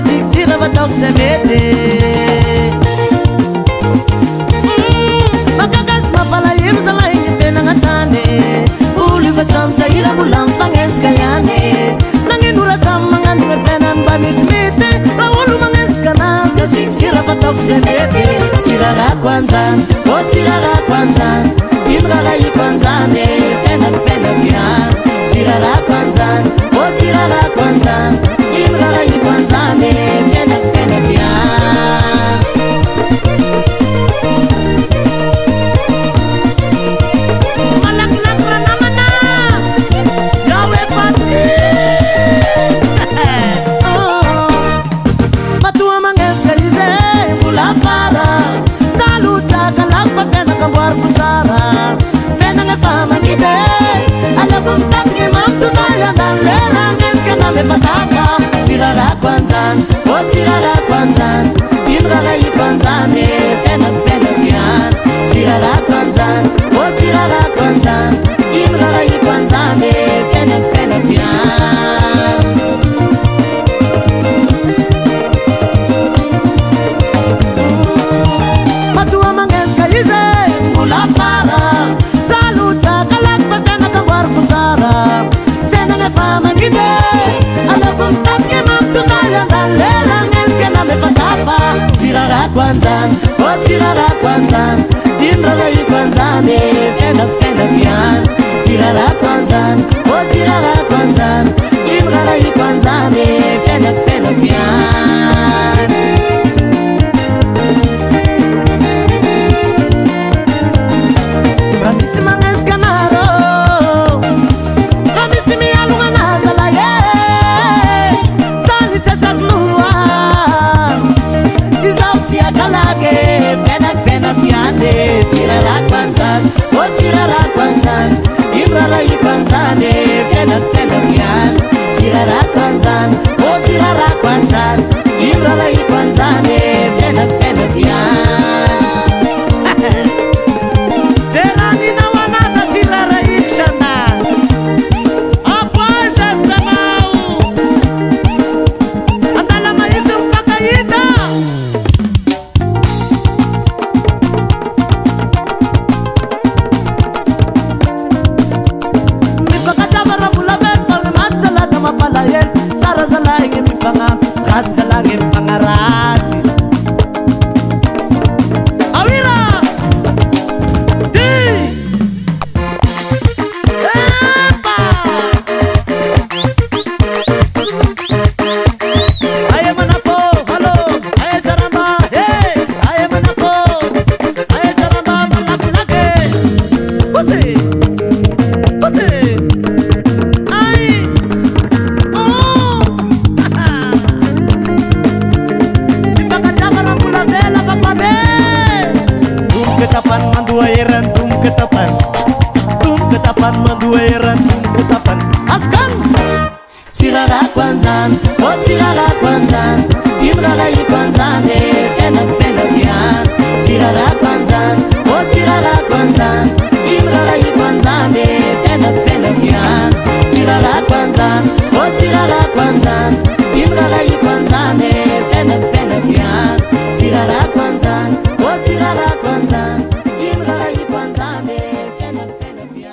Sira vataok semete Makakas mapalayim sa laing pinangatane Uli vasam sa ira bulang panges kayane Nanginura sa mga nungatenan bamit-mite Lawalo manges kanan sa sira vataok semete Sirara kwanzan, o sirara kwanzan Inrara ikwanzane, fenag yan Sirara kwanzan, o sirara kwanzan Inrara ikwanzane, fenag yan Malaklak na naman na Yawe pati Matua manges kalize, mula para Taluta kalak pa fenag ang buwar kusara Fenag ang pamangite Alabong takni magtutaya ng leranges ka na may pataka Sirara kwanzan, o sirara kwanzan Inrara ikwanzane, fenag yan Sirara kwanzan, o sirara kwanzan Inrara ikwanzane, fenag yan Matua manges kalize, mula para Saluta kalak pa fenag ang buwar kusara Fenag ang pamangite Alabong takni magtutaya ng leranges ka na may pataka Sirara kwanzan, o sirara kwanzan Inrara ikwanzane, fenag yan Sirara kwanzan, o sirara kwanzan Inrara ikwanzane, fenag yan Ramisi manges kanaro Ramisi mi alungan azalaye Sali chasak luan Isaw siya kalage Fenag yane Sirara kwanzan, o sirara kwanzan Inrara ikwanzane, fenag yan Sirara kwanzan, o sirara kwanzan Inrara ikwanzane, fenag yan Serani na wanata sirara ikshana Apoja stamau Atalama isang fakayita Mipakadabara mulabet Palimat salada mapalayen Sara salaing mipanga Ras salangin pangarasi Awira Di Epa Aye manafo Halo Aye jaramba Hey Aye manafo Aye jaramba Malaklake Puti Puti Ay Oh Ipakadabara mula vela papabe Tum ketapan manduairan Tum ketapan manduairan Tum ketapan Askan Sirara kwanzan, o sirara kwanzan Inrara ikwanzane, fenag yan Sirara kwanzan